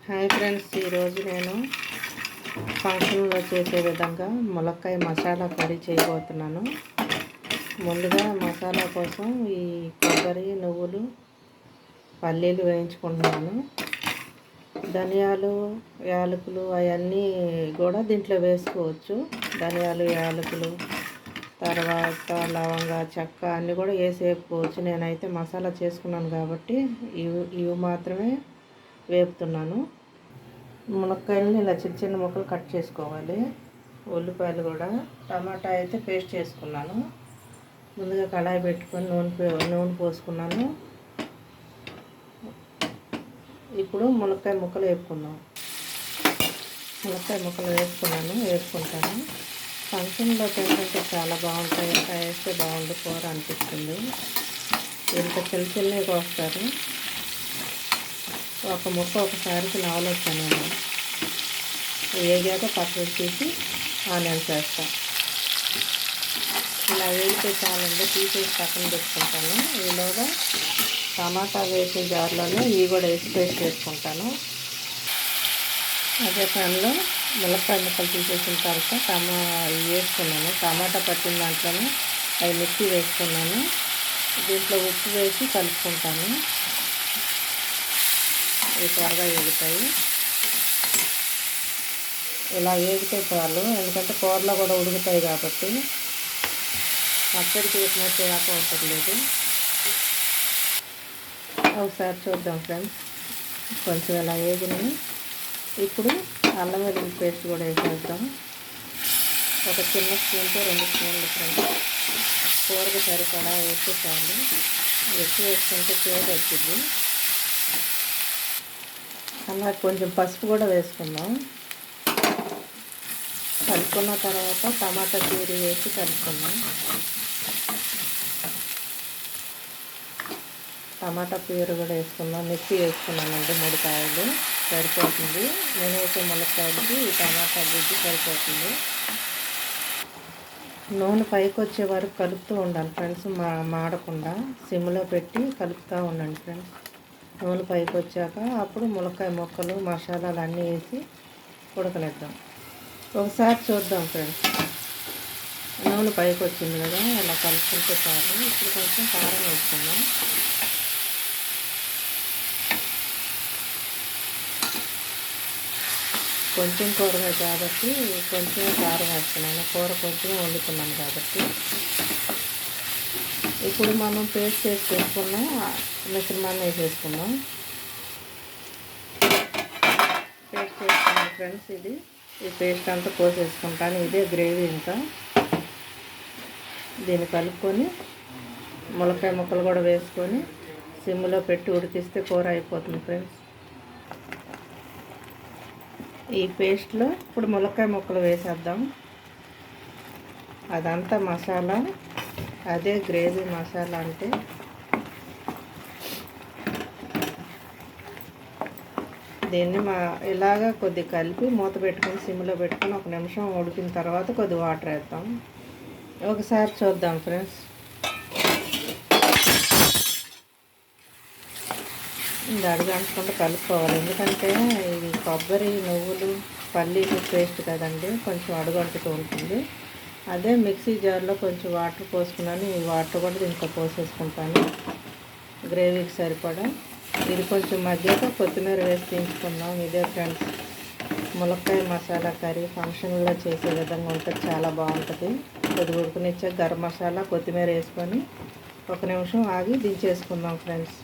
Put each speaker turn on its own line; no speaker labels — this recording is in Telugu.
హాయ్ ఫ్రెండ్స్, ఈరోజు నేను ఫంక్షన్లో చేసే విధంగా ములక్కాయ మసాలా కర్రీ చేయబోతున్నాను. ముందుగా మసాలా కోసం ఈ కొబ్బరి, నువ్వులు, పల్లీలు వేయించుకుంటున్నాను. ధనియాలు, యాలకులు అవన్నీ కూడా దీంట్లో వేసుకోవచ్చు. ధనియాలు, యాలకులు, తర్వాత లవంగ, చెక్క అన్నీ కూడా వేసుకోవచ్చు. నేనైతే మసాలా చేసుకున్నాను కాబట్టి ఇవి మాత్రమే వేపుతున్నాను. మునక్కాయలని ఇలా చిన్న చిన్న ముక్కలు కట్ చేసుకోవాలి. ఉల్లిపాయలు కూడా, టమాటా అయితే పేస్ట్ చేసుకున్నాను. ముందుగా కళాయి పెట్టుకొని నూనె పోసుకున్నాను. ఇప్పుడు మునక్కాయ ముక్కలు వేపుకుందాం. మునక్కాయ ముక్కలు వేసుకుంటాను. ఫంక్షన్లో తింటుంటే చాలా బాగుంటాయి. ఇంకా వేస్తే బాగుంది కూర అనిపిస్తుంది. ఇంత చిన్నగా కోస్తారు. ఒక ముక్క ఒకసారికి నావలొచ్చాను. నేను వేగాక పక్కకు తీసి ఆనియన్స్ వేస్తాను. ఇలా వేగితే చాలండి, తీసేసి పక్కన పెట్టుకుంటాను. ఈలోగా టమాటా వేసిన జార్లోనే ఇవి కూడా వేసి పేస్ట్ చేసుకుంటాను. అదే ప్యాన్లో ములక్కాయ ముక్కలు తీసేసిన తర్వాత ఇవి వేసుకున్నాను. టమాటా పట్టిన దాంట్లోనే అవి మిక్సీ వేసుకున్నాను. దీంట్లో ఉప్పు వేసి కలుపుకుంటాను. ఇవి త్వరగా వేగుతాయి. ఇలా వేగితే చాలు, ఎందుకంటే కూరలో కూడా ఉడుకుతాయి కాబట్టి పచ్చడి చేసినట్టు అవసరం లేదు. ఒకసారి చూద్దాం ఫ్రెండ్స్. కొంచెం ఇలా వేగినాయి. ఇప్పుడు అల్లం వెల్లుల్లి పేస్ట్ కూడా వేసేద్దాం. ఒక చిన్న స్పూన్తో 2 స్పూన్లు ఫ్రెండ్స్. కూరకు సరిపడా వేస్తే చాలు. ఎక్కువ వేసుకుంటే చేదు వచ్చింది. అలా కొంచెం పసుపు కూడా వేసుకుందాం. కలుపుకున్న తర్వాత టమాటా ప్యూరీ వేసి కలుపుకుందాం. టమాటా ప్యూరీ కూడా వేసుకుందాం. మిక్సీ వేసుకున్నానండి 3 కాయలు సరిపోతుంది. నేను వేసే ములక్కాయలకి ఈ టమాటా గుజ్జు సరిపోతుంది. నూనె పైకి వచ్చే వరకు కలుపుతూ ఉండాలి ఫ్రెండ్స్. మాడకుండా సిమ్లో పెట్టి కలుపుతూ ఉండండి ఫ్రెండ్స్. నూనె పైకి వచ్చాక అప్పుడు ములక్కాయ ముక్కలు, మసాలాలు అన్నీ వేసి ఉడకనిద్దాం. ఒకసారి చూద్దాం ఫ్రెండ్స్. నూనె పైకి వచ్చింది కదా, ఇలా కలుపుకుంటే చాలు. ఇప్పుడు కొంచెం కారం వేసుకుందాం. కొంచెం కూరగాయ కాబట్టి కొంచెం కారం వేస్తున్నాను. కూర కొంచెం వండుతున్నాను కాబట్టి. ఇప్పుడు మనం పేస్ట్ చేసి పెట్టుకున్న మిశ్రమాన్ని వేసేసుకుందాం. పేస్ట్ చేసుకున్నాం ఫ్రెండ్స్. ఈ పేస్ట్ అంతా పోసేసుకుంటాను. ఇదే గ్రేవీ. ఇంకా దీన్ని కలుపుకొని ములక్కాయ ముక్కలు కూడా వేసుకొని సిమ్లో పెట్టి ఉడికిస్తే కూర అయిపోతుంది ఫ్రెండ్స్. ఈ పేస్ట్లో ఇప్పుడు ములక్కాయ ముక్కలు వేసేద్దాం. అదంతా మసాలా, అదే గ్రేవీ మసాలా. అంటే దీన్ని ఇలాగా కొద్ది కలిపి మూత పెట్టుకొని సిమ్లో పెట్టుకొని 1 నిమిషం ఉడికిన తర్వాత కొద్ది వాటర్ వేద్దాం. ఒకసారి చూద్దాం ఫ్రెండ్స్. ఇది అడుగంటకుండా కలుపుకోవాలి, ఎందుకంటే ఇది కొబ్బరి, నువ్వులు, పల్లీలు పేస్ట్ కదండి, కొంచెం అడుగంటుతూ ఉంటుంది. అదే మిక్సీ జార్లో కొంచెం వాటర్ పోసుకున్నాను. ఈ వాటర్ కూడా దీంట్లో పోసేసుకుంటాను గ్రేవీకి సరిపడా. ఇది కొంచెం మధ్యలో కొత్తిమీర వేసి దించుకుందాం. ఇదే ఫ్రెండ్స్ ములక్కాయ మసాలా కర్రీ. ఫంక్షన్లో చేసే విధంగా ఉంటుంది, చాలా బాగుంటుంది. కొద్దిగా ఉడకనిచ్చే గరం మసాలా, కొత్తిమీర వేసుకొని 1 నిమిషం ఆగి దించేసుకుందాం ఫ్రెండ్స్.